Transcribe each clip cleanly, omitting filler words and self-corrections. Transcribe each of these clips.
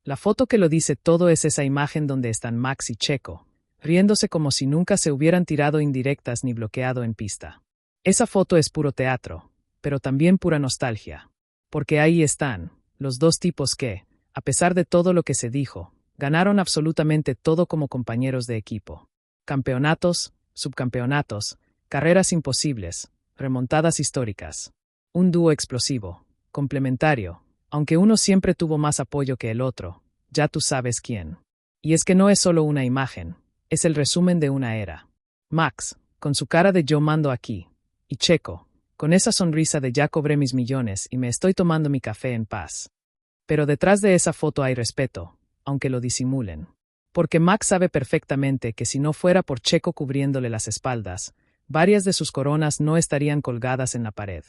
La foto que lo dice todo es esa imagen donde están Max y Checo, riéndose como si nunca se hubieran tirado indirectas ni bloqueado en pista. Esa foto es puro teatro, pero también pura nostalgia. Porque ahí están, los dos tipos que, a pesar de todo lo que se dijo, ganaron absolutamente todo como compañeros de equipo. Campeonatos, subcampeonatos, carreras imposibles, remontadas históricas. Un dúo explosivo, complementario, aunque uno siempre tuvo más apoyo que el otro, ya tú sabes quién. Y es que no es solo una imagen, es el resumen de una era. Max, con su cara de yo mando aquí, y Checo, con esa sonrisa de ya cobré mis millones y me estoy tomando mi café en paz. Pero detrás de esa foto hay respeto, aunque lo disimulen. Porque Max sabe perfectamente que si no fuera por Checo cubriéndole las espaldas, varias de sus coronas no estarían colgadas en la pared.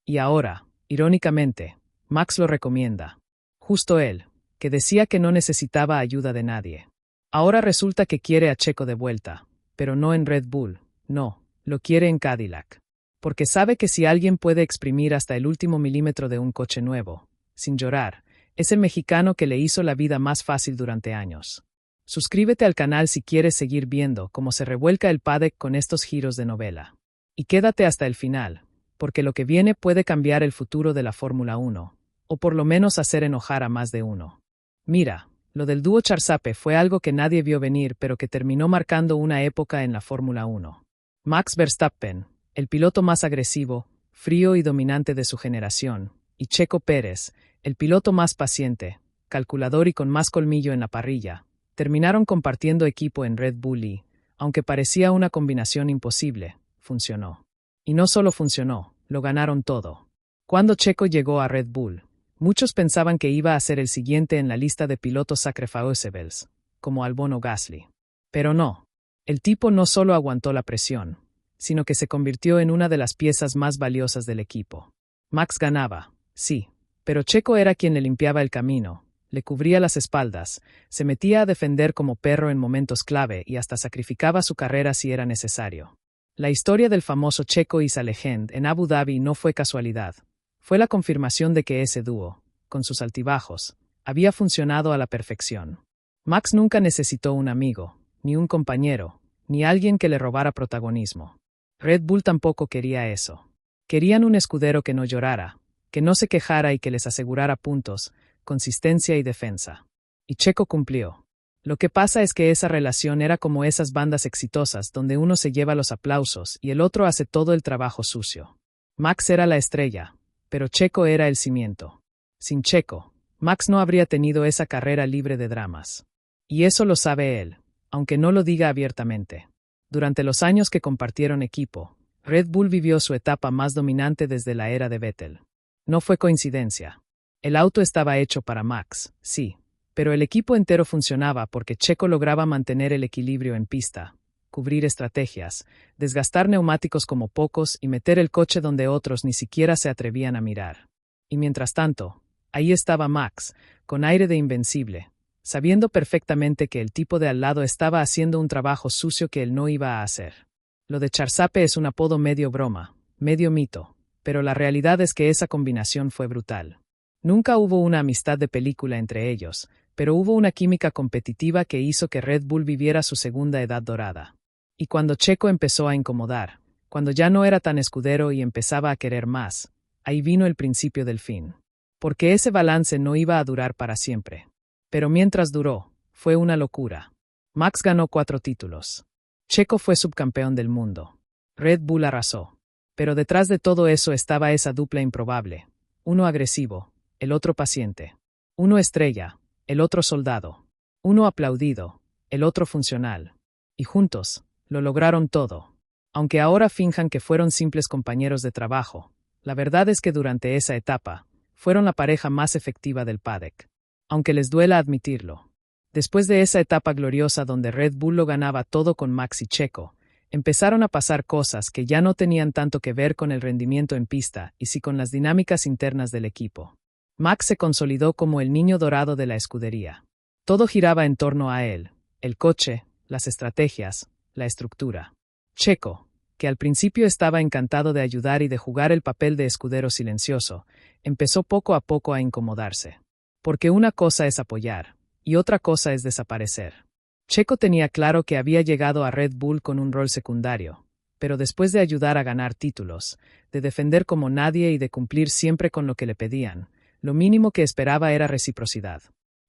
Y ahora, irónicamente, Max lo recomienda. Justo él, que decía que no necesitaba ayuda de nadie. Ahora resulta que quiere a Checo de vuelta, pero no en Red Bull, no, lo quiere en Cadillac. Porque sabe que si alguien puede exprimir hasta el último milímetro de un coche nuevo, sin llorar, es el mexicano que le hizo la vida más fácil durante años. Suscríbete al canal si quieres seguir viendo cómo se revuelca el paddock con estos giros de novela. Y quédate hasta el final, porque lo que viene puede cambiar el futuro de la Fórmula 1, o por lo menos hacer enojar a más de uno. Mira, lo del dúo Charsape fue algo que nadie vio venir pero que terminó marcando una época en la Fórmula 1. Max Verstappen, el piloto más agresivo, frío y dominante de su generación, y Checo Pérez, el piloto más paciente, calculador y con más colmillo en la parrilla, terminaron compartiendo equipo en Red Bull y, aunque parecía una combinación imposible, funcionó. Y no solo funcionó, lo ganaron todo. Cuando Checo llegó a Red Bull, muchos pensaban que iba a ser el siguiente en la lista de pilotos sacrificables, como Albon o Gasly. Pero no. El tipo no solo aguantó la presión, sino que se convirtió en una de las piezas más valiosas del equipo. Max ganaba, sí, pero Checo era quien le limpiaba el camino, le cubría las espaldas, se metía a defender como perro en momentos clave y hasta sacrificaba su carrera si era necesario. La historia del famoso Checo Is a Legend en Abu Dhabi no fue casualidad. Fue la confirmación de que ese dúo, con sus altibajos, había funcionado a la perfección. Max nunca necesitó un amigo, ni un compañero, ni alguien que le robara protagonismo. Red Bull tampoco quería eso. Querían un escudero que no llorara, que no se quejara y que les asegurara puntos, consistencia y defensa. Y Checo cumplió. Lo que pasa es que esa relación era como esas bandas exitosas donde uno se lleva los aplausos y el otro hace todo el trabajo sucio. Max era la estrella, pero Checo era el cimiento. Sin Checo, Max no habría tenido esa carrera libre de dramas. Y eso lo sabe él, aunque no lo diga abiertamente. Durante los años que compartieron equipo, Red Bull vivió su etapa más dominante desde la era de Vettel. No fue coincidencia. El auto estaba hecho para Max, sí, pero el equipo entero funcionaba porque Checo lograba mantener el equilibrio en pista, cubrir estrategias, desgastar neumáticos como pocos y meter el coche donde otros ni siquiera se atrevían a mirar. Y mientras tanto, ahí estaba Max, con aire de invencible, sabiendo perfectamente que el tipo de al lado estaba haciendo un trabajo sucio que él no iba a hacer. Lo de Charsape es un apodo medio broma, medio mito, pero la realidad es que esa combinación fue brutal. Nunca hubo una amistad de película entre ellos, pero hubo una química competitiva que hizo que Red Bull viviera su segunda edad dorada. Y cuando Checo empezó a incomodar, cuando ya no era tan escudero y empezaba a querer más, ahí vino el principio del fin. Porque ese balance no iba a durar para siempre. Pero mientras duró, fue una locura. Max ganó 4 títulos. Checo fue subcampeón del mundo. Red Bull arrasó. Pero detrás de todo eso estaba esa dupla improbable. Uno agresivo, el otro paciente. Uno estrella, el otro soldado. Uno aplaudido, el otro funcional. Y juntos, lo lograron todo. Aunque ahora finjan que fueron simples compañeros de trabajo, la verdad es que durante esa etapa, fueron la pareja más efectiva del paddock. Aunque les duela admitirlo. Después de esa etapa gloriosa donde Red Bull lo ganaba todo con Max y Checo, empezaron a pasar cosas que ya no tenían tanto que ver con el rendimiento en pista y sí con las dinámicas internas del equipo. Max se consolidó como el niño dorado de la escudería. Todo giraba en torno a él, el coche, las estrategias, la estructura. Checo, que al principio estaba encantado de ayudar y de jugar el papel de escudero silencioso, empezó poco a poco a incomodarse. Porque una cosa es apoyar, y otra cosa es desaparecer. Checo tenía claro que había llegado a Red Bull con un rol secundario, pero después de ayudar a ganar títulos, de defender como nadie y de cumplir siempre con lo que le pedían, lo mínimo que esperaba era reciprocidad.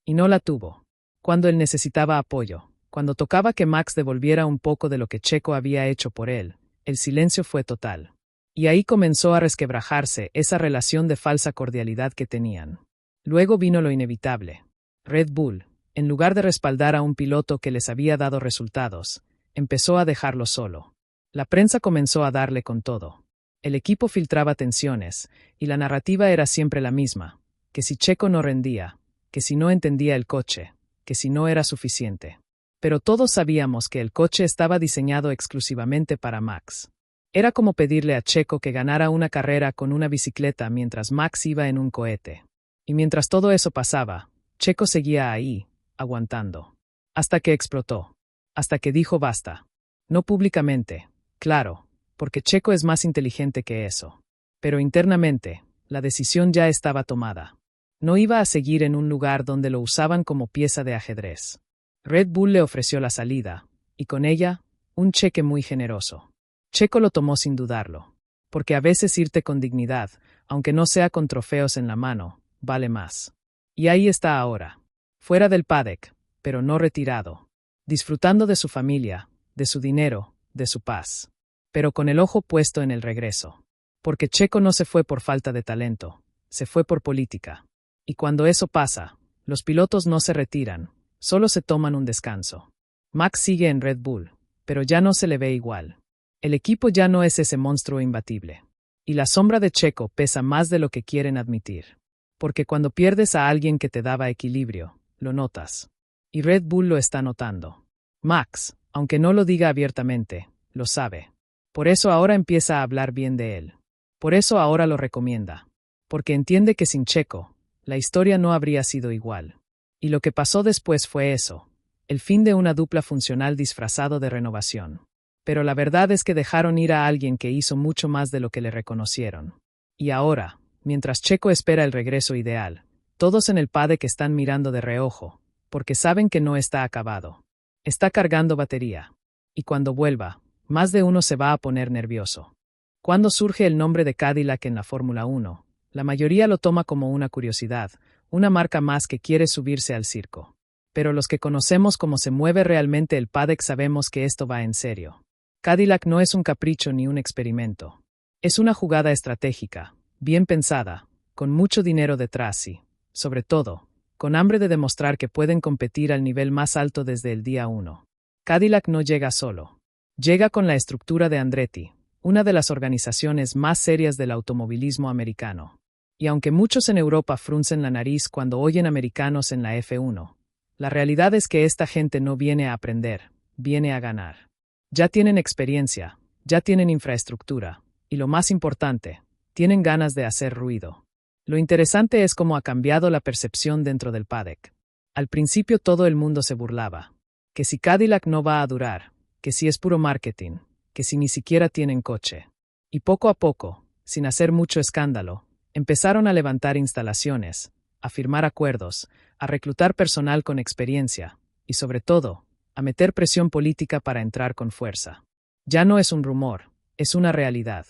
Y no la tuvo. Cuando él necesitaba apoyo, cuando tocaba que Max devolviera un poco de lo que Checo había hecho por él, el silencio fue total. Y ahí comenzó a resquebrajarse esa relación de falsa cordialidad que tenían. Luego vino lo inevitable. Red Bull, en lugar de respaldar a un piloto que les había dado resultados, empezó a dejarlo solo. La prensa comenzó a darle con todo. El equipo filtraba tensiones, y la narrativa era siempre la misma, que si Checo no rendía, que si no entendía el coche, que si no era suficiente. Pero todos sabíamos que el coche estaba diseñado exclusivamente para Max. Era como pedirle a Checo que ganara una carrera con una bicicleta mientras Max iba en un cohete. Y mientras todo eso pasaba, Checo seguía ahí, aguantando. Hasta que explotó. Hasta que dijo basta. No públicamente, claro, porque Checo es más inteligente que eso. Pero internamente, la decisión ya estaba tomada. No iba a seguir en un lugar donde lo usaban como pieza de ajedrez. Red Bull le ofreció la salida, y con ella, un cheque muy generoso. Checo lo tomó sin dudarlo. Porque a veces irte con dignidad, aunque no sea con trofeos en la mano, vale más. Y ahí está ahora. Fuera del paddock, pero no retirado. Disfrutando de su familia, de su dinero, de su paz. Pero con el ojo puesto en el regreso. Porque Checo no se fue por falta de talento, se fue por política. Y cuando eso pasa, los pilotos no se retiran, solo se toman un descanso. Max sigue en Red Bull, pero ya no se le ve igual. El equipo ya no es ese monstruo imbatible. Y la sombra de Checo pesa más de lo que quieren admitir. Porque cuando pierdes a alguien que te daba equilibrio, lo notas. Y Red Bull lo está notando. Max, aunque no lo diga abiertamente, lo sabe. Por eso ahora empieza a hablar bien de él. Por eso ahora lo recomienda. Porque entiende que sin Checo, la historia no habría sido igual. Y lo que pasó después fue eso, el fin de una dupla funcional disfrazado de renovación. Pero la verdad es que dejaron ir a alguien que hizo mucho más de lo que le reconocieron. Y ahora, mientras Checo espera el regreso ideal, todos en el paddock están mirando de reojo, porque saben que no está acabado. Está cargando batería. Y cuando vuelva, más de uno se va a poner nervioso. Cuando surge el nombre de Cadillac en la Fórmula 1, la mayoría lo toma como una curiosidad, una marca más que quiere subirse al circo. Pero los que conocemos cómo se mueve realmente el paddock sabemos que esto va en serio. Cadillac no es un capricho ni un experimento. Es una jugada estratégica, bien pensada, con mucho dinero detrás y, sobre todo, con hambre de demostrar que pueden competir al nivel más alto desde el día 1. Cadillac no llega solo. Llega con la estructura de Andretti, una de las organizaciones más serias del automovilismo americano. Y aunque muchos en Europa fruncen la nariz cuando oyen americanos en la F1, la realidad es que esta gente no viene a aprender, viene a ganar. Ya tienen experiencia, ya tienen infraestructura, y lo más importante, tienen ganas de hacer ruido. Lo interesante es cómo ha cambiado la percepción dentro del paddock. Al principio todo el mundo se burlaba. Que si Cadillac no va a durar, que si es puro marketing, que si ni siquiera tienen coche. Y poco a poco, sin hacer mucho escándalo, empezaron a levantar instalaciones, a firmar acuerdos, a reclutar personal con experiencia, y sobre todo, a meter presión política para entrar con fuerza. Ya no es un rumor, es una realidad.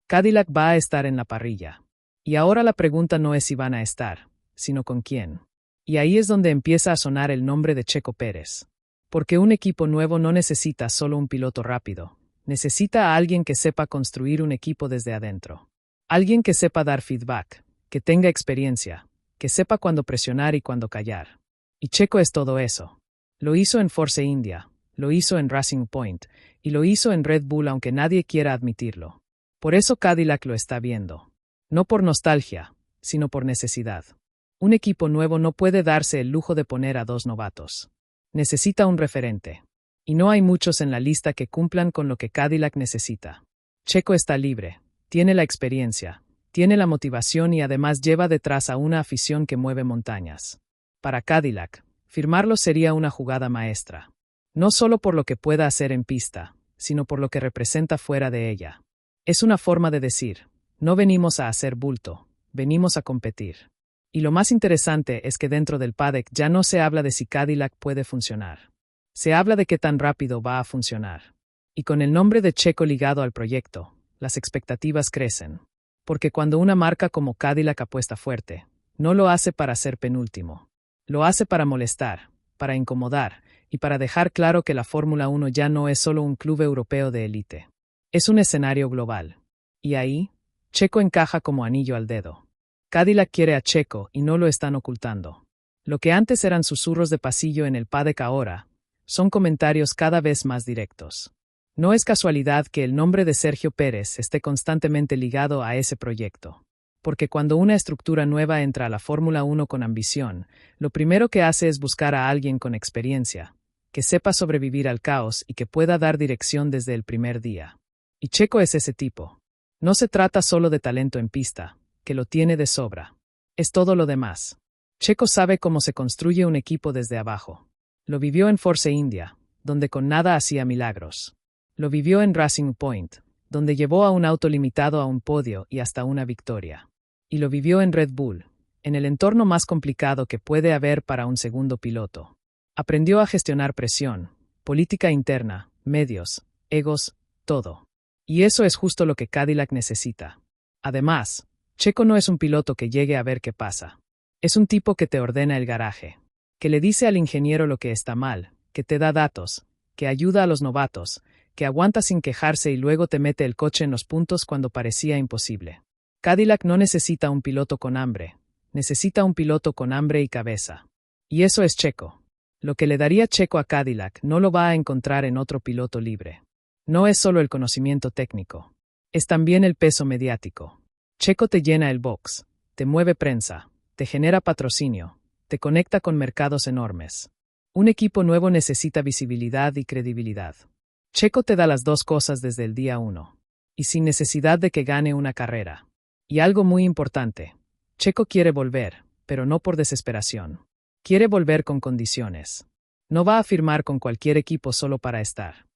Cadillac va a estar en la parrilla. Y ahora la pregunta no es si van a estar, sino con quién. Y ahí es donde empieza a sonar el nombre de Checo Pérez. Porque un equipo nuevo no necesita solo un piloto rápido, necesita a alguien que sepa construir un equipo desde adentro. Alguien que sepa dar feedback, que tenga experiencia, que sepa cuándo presionar y cuándo callar. Y Checo es todo eso. Lo hizo en Force India, lo hizo en Racing Point, y lo hizo en Red Bull aunque nadie quiera admitirlo. Por eso Cadillac lo está viendo. No por nostalgia, sino por necesidad. Un equipo nuevo no puede darse el lujo de poner a dos novatos. Necesita un referente. Y no hay muchos en la lista que cumplan con lo que Cadillac necesita. Checo está libre, tiene la experiencia, tiene la motivación y además lleva detrás a una afición que mueve montañas. Para Cadillac, firmarlo sería una jugada maestra. No solo por lo que pueda hacer en pista, sino por lo que representa fuera de ella. Es una forma de decir, no venimos a hacer bulto, venimos a competir. Y lo más interesante es que dentro del paddock ya no se habla de si Cadillac puede funcionar. Se habla de qué tan rápido va a funcionar. Y con el nombre de Checo ligado al proyecto, las expectativas crecen. Porque cuando una marca como Cadillac apuesta fuerte, no lo hace para ser penúltimo. Lo hace para molestar, para incomodar, y para dejar claro que la Fórmula 1 ya no es solo un club europeo de élite. Es un escenario global. Y ahí, Checo encaja como anillo al dedo. Cadillac quiere a Checo y no lo están ocultando. Lo que antes eran susurros de pasillo en el paddock ahora, son comentarios cada vez más directos. No es casualidad que el nombre de Sergio Pérez esté constantemente ligado a ese proyecto. Porque cuando una estructura nueva entra a la Fórmula 1 con ambición, lo primero que hace es buscar a alguien con experiencia, que sepa sobrevivir al caos y que pueda dar dirección desde el primer día. Y Checo es ese tipo. No se trata solo de talento en pista, que lo tiene de sobra. Es todo lo demás. Checo sabe cómo se construye un equipo desde abajo. Lo vivió en Force India, donde con nada hacía milagros. Lo vivió en Racing Point, donde llevó a un auto limitado a un podio y hasta una victoria. Y lo vivió en Red Bull, en el entorno más complicado que puede haber para un segundo piloto. Aprendió a gestionar presión, política interna, medios, egos, todo. Y eso es justo lo que Cadillac necesita. Además, Checo no es un piloto que llegue a ver qué pasa. Es un tipo que te ordena el garaje, que le dice al ingeniero lo que está mal, que te da datos, que ayuda a los novatos, que aguanta sin quejarse y luego te mete el coche en los puntos cuando parecía imposible. Cadillac no necesita un piloto con hambre, necesita un piloto con hambre y cabeza. Y eso es Checo. Lo que le daría Checo a Cadillac no lo va a encontrar en otro piloto libre. No es solo el conocimiento técnico, es también el peso mediático. Checo te llena el box, te mueve prensa, te genera patrocinio, te conecta con mercados enormes. Un equipo nuevo necesita visibilidad y credibilidad. Checo te da las dos cosas desde el día 1. Y sin necesidad de que gane una carrera. Y algo muy importante. Checo quiere volver, pero no por desesperación. Quiere volver con condiciones. No va a firmar con cualquier equipo solo para estar.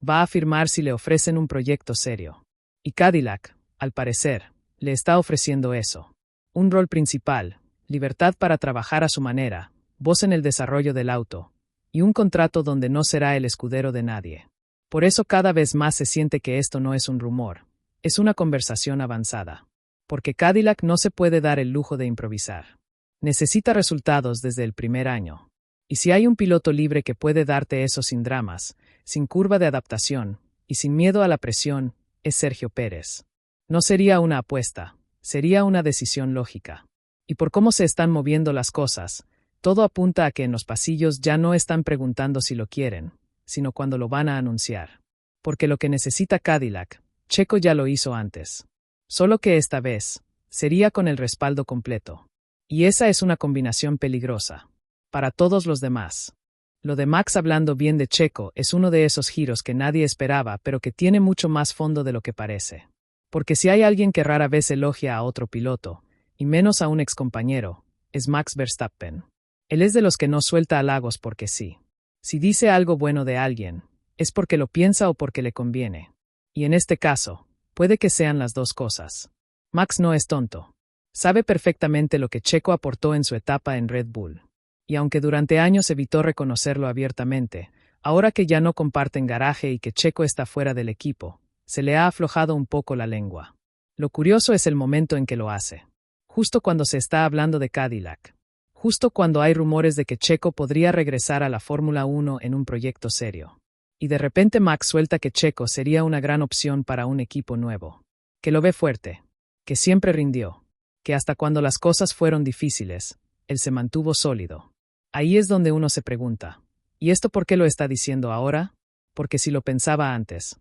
Va a firmar si le ofrecen un proyecto serio. Y Cadillac, al parecer, le está ofreciendo eso. Un rol principal, libertad para trabajar a su manera, voz en el desarrollo del auto, y un contrato donde no será el escudero de nadie. Por eso cada vez más se siente que esto no es un rumor, es una conversación avanzada. Porque Cadillac no se puede dar el lujo de improvisar. Necesita resultados desde el primer año. Y si hay un piloto libre que puede darte eso sin dramas, sin curva de adaptación, y sin miedo a la presión, es Sergio Pérez. No sería una apuesta, sería una decisión lógica. Y por cómo se están moviendo las cosas, todo apunta a que en los pasillos ya no están preguntando si lo quieren, sino cuando lo van a anunciar. Porque lo que necesita Cadillac, Checo ya lo hizo antes. Solo que esta vez, sería con el respaldo completo. Y esa es una combinación peligrosa. Para todos los demás. Lo de Max hablando bien de Checo es uno de esos giros que nadie esperaba, pero que tiene mucho más fondo de lo que parece. Porque si hay alguien que rara vez elogia a otro piloto, y menos a un excompañero, es Max Verstappen. Él es de los que no suelta halagos porque sí. Si dice algo bueno de alguien, es porque lo piensa o porque le conviene. Y en este caso, puede que sean las dos cosas. Max no es tonto. Sabe perfectamente lo que Checo aportó en su etapa en Red Bull. Y aunque durante años evitó reconocerlo abiertamente, ahora que ya no comparten garaje y que Checo está fuera del equipo, se le ha aflojado un poco la lengua. Lo curioso es el momento en que lo hace. Justo cuando se está hablando de Cadillac. Justo cuando hay rumores de que Checo podría regresar a la Fórmula 1 en un proyecto serio. Y de repente Max suelta que Checo sería una gran opción para un equipo nuevo. Que lo ve fuerte. Que siempre rindió. Que hasta cuando las cosas fueron difíciles, él se mantuvo sólido. Ahí es donde uno se pregunta, ¿y esto por qué lo está diciendo ahora? Porque si lo pensaba antes.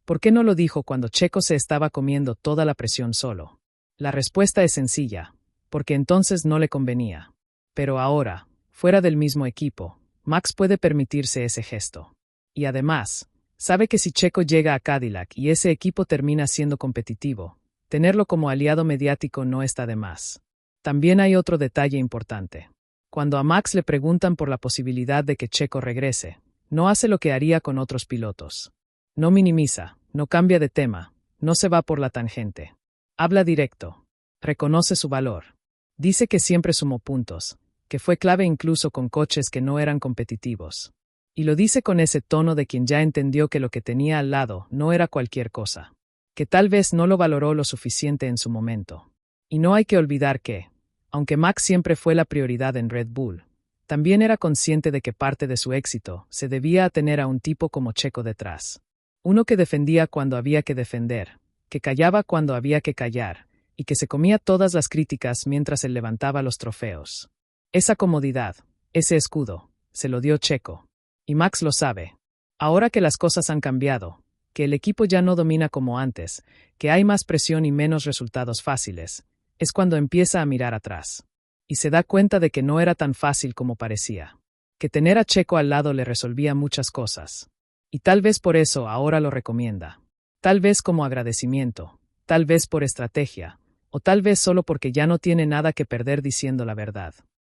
¿Por qué no lo dijo cuando Checo se estaba comiendo toda la presión solo? La respuesta es sencilla, porque entonces no le convenía. Pero ahora, fuera del mismo equipo, Max puede permitirse ese gesto. Y además, sabe que si Checo llega a Cadillac y ese equipo termina siendo competitivo, tenerlo como aliado mediático no está de más. También hay otro detalle importante. Cuando a Max le preguntan por la posibilidad de que Checo regrese, no hace lo que haría con otros pilotos. No minimiza, no cambia de tema, no se va por la tangente. Habla directo. Reconoce su valor. Dice que siempre sumó puntos, que fue clave incluso con coches que no eran competitivos. Y lo dice con ese tono de quien ya entendió que lo que tenía al lado no era cualquier cosa, que tal vez no lo valoró lo suficiente en su momento. Y no hay que olvidar que, aunque Max siempre fue la prioridad en Red Bull, también era consciente de que parte de su éxito se debía a tener a un tipo como Checo detrás. Uno que defendía cuando había que defender, que callaba cuando había que callar, y que se comía todas las críticas mientras él levantaba los trofeos. Esa comodidad, ese escudo, se lo dio Checo. Y Max lo sabe. Ahora que las cosas han cambiado, que el equipo ya no domina como antes, que hay más presión y menos resultados fáciles, es cuando empieza a mirar atrás. Y se da cuenta de que no era tan fácil como parecía. Que tener a Checo al lado le resolvía muchas cosas. Y tal vez por eso ahora lo recomienda. Tal vez como agradecimiento, tal vez por estrategia, o tal vez solo porque ya no tiene nada que perder diciendo la verdad.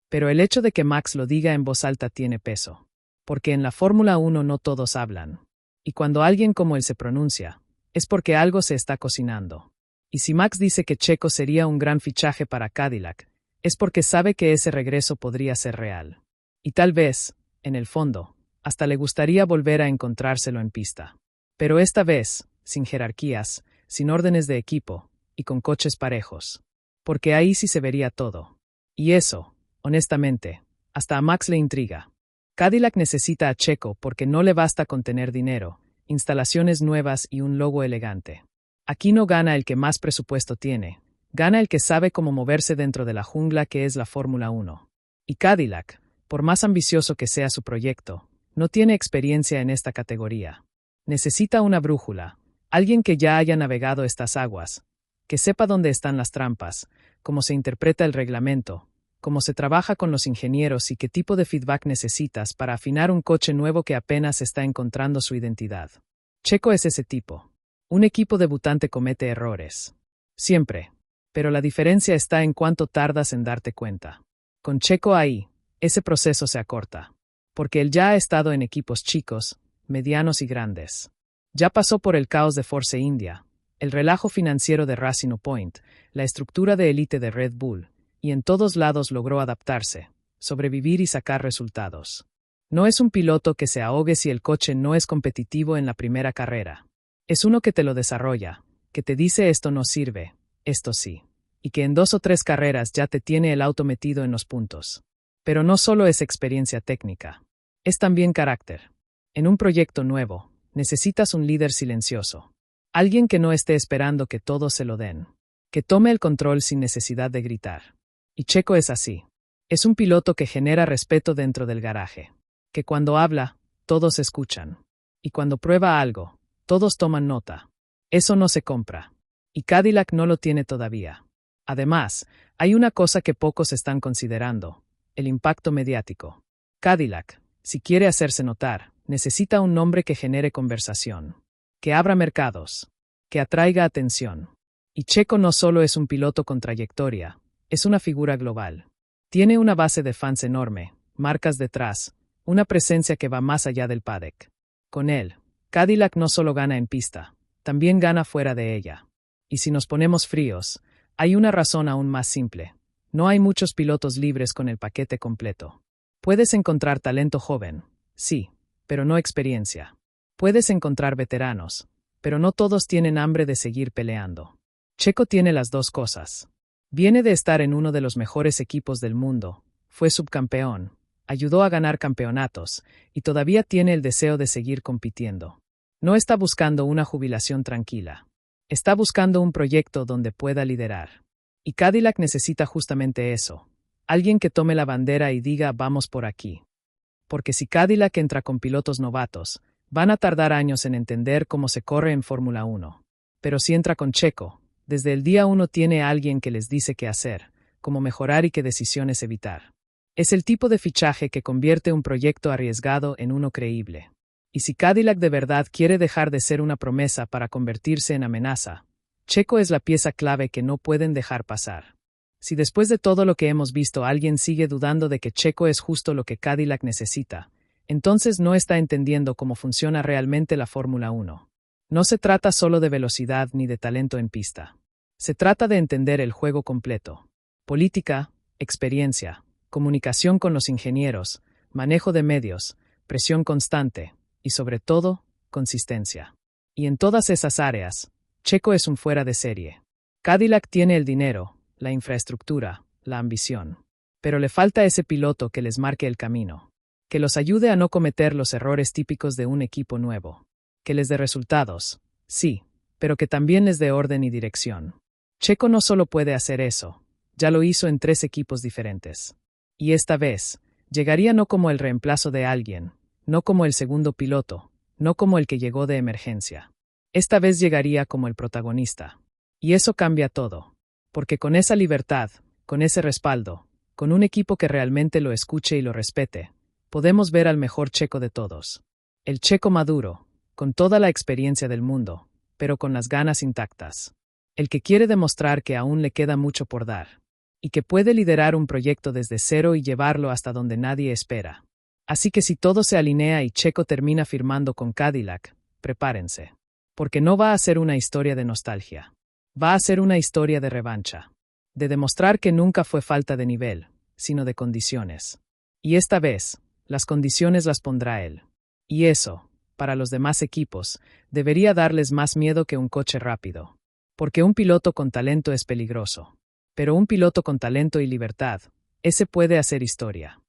Pero el hecho de que Max lo diga en voz alta tiene peso. Porque en la Fórmula 1 no todos hablan. Y cuando alguien como él se pronuncia, es porque algo se está cocinando. Y si Max dice que Checo sería un gran fichaje para Cadillac, es porque sabe que ese regreso podría ser real. Y tal vez, en el fondo, hasta le gustaría volver a encontrárselo en pista. Pero esta vez, sin jerarquías, sin órdenes de equipo, y con coches parejos. Porque ahí sí se vería todo. Y eso, honestamente, hasta a Max le intriga. Cadillac necesita a Checo porque no le basta con tener dinero, instalaciones nuevas y un logo elegante. Aquí no gana el que más presupuesto tiene, gana el que sabe cómo moverse dentro de la jungla que es la Fórmula 1. Y Cadillac, por más ambicioso que sea su proyecto, no tiene experiencia en esta categoría. Necesita una brújula, alguien que ya haya navegado estas aguas, que sepa dónde están las trampas, cómo se interpreta el reglamento, cómo se trabaja con los ingenieros y qué tipo de feedback necesitas para afinar un coche nuevo que apenas está encontrando su identidad. Checo es ese tipo. Un equipo debutante comete errores. Siempre. Pero la diferencia está en cuánto tardas en darte cuenta. Con Checo ahí, ese proceso se acorta. Porque él ya ha estado en equipos chicos, medianos y grandes. Ya pasó por el caos de Force India, el relajo financiero de Racing Point, la estructura de élite de Red Bull, y en todos lados logró adaptarse, sobrevivir y sacar resultados. No es un piloto que se ahogue si el coche no es competitivo en la primera carrera. Es uno que te lo desarrolla, que te dice esto no sirve, esto sí, y que en 2 o 3 carreras ya te tiene el auto metido en los puntos. Pero no solo es experiencia técnica, es también carácter. En un proyecto nuevo, necesitas un líder silencioso. Alguien que no esté esperando que todos se lo den. Que tome el control sin necesidad de gritar. Y Checo es así. Es un piloto que genera respeto dentro del garaje. Que cuando habla, todos escuchan. Y cuando prueba algo, todos toman nota. Eso no se compra. Y Cadillac no lo tiene todavía. Además, hay una cosa que pocos están considerando: el impacto mediático. Cadillac, si quiere hacerse notar, necesita un nombre que genere conversación. Que abra mercados. Que atraiga atención. Y Checo no solo es un piloto con trayectoria, es una figura global. Tiene una base de fans enorme, marcas detrás, una presencia que va más allá del paddock. Con él, Cadillac no solo gana en pista, también gana fuera de ella. Y si nos ponemos fríos, hay una razón aún más simple. No hay muchos pilotos libres con el paquete completo. Puedes encontrar talento joven, sí, pero no experiencia. Puedes encontrar veteranos, pero no todos tienen hambre de seguir peleando. Checo tiene las dos cosas. Viene de estar en uno de los mejores equipos del mundo, fue subcampeón, ayudó a ganar campeonatos, y todavía tiene el deseo de seguir compitiendo. No está buscando una jubilación tranquila. Está buscando un proyecto donde pueda liderar. Y Cadillac necesita justamente eso. Alguien que tome la bandera y diga vamos por aquí. Porque si Cadillac entra con pilotos novatos, van a tardar años en entender cómo se corre en Fórmula 1. Pero si entra con Checo, desde el día 1 tiene a alguien que les dice qué hacer, cómo mejorar y qué decisiones evitar. Es el tipo de fichaje que convierte un proyecto arriesgado en uno creíble. Y si Cadillac de verdad quiere dejar de ser una promesa para convertirse en amenaza, Checo es la pieza clave que no pueden dejar pasar. Si después de todo lo que hemos visto alguien sigue dudando de que Checo es justo lo que Cadillac necesita, entonces no está entendiendo cómo funciona realmente la Fórmula 1. No se trata solo de velocidad ni de talento en pista. Se trata de entender el juego completo. Política, experiencia, comunicación con los ingenieros, manejo de medios, presión constante y, sobre todo, consistencia. Y en todas esas áreas, Checo es un fuera de serie. Cadillac tiene el dinero, la infraestructura, la ambición. Pero le falta ese piloto que les marque el camino. Que los ayude a no cometer los errores típicos de un equipo nuevo. Que les dé resultados, sí, pero que también les dé orden y dirección. Checo no solo puede hacer eso, ya lo hizo en 3 equipos diferentes. Y esta vez, llegaría no como el reemplazo de alguien, no como el segundo piloto, no como el que llegó de emergencia. Esta vez llegaría como el protagonista. Y eso cambia todo. Porque con esa libertad, con ese respaldo, con un equipo que realmente lo escuche y lo respete, podemos ver al mejor Checo de todos. El Checo maduro, con toda la experiencia del mundo, pero con las ganas intactas. El que quiere demostrar que aún le queda mucho por dar. Y que puede liderar un proyecto desde cero y llevarlo hasta donde nadie espera. Así que si todo se alinea y Checo termina firmando con Cadillac, prepárense. Porque no va a ser una historia de nostalgia. Va a ser una historia de revancha. De demostrar que nunca fue falta de nivel, sino de condiciones. Y esta vez, las condiciones las pondrá él. Y eso, para los demás equipos, debería darles más miedo que un coche rápido. Porque un piloto con talento es peligroso. Pero un piloto con talento y libertad, ese puede hacer historia.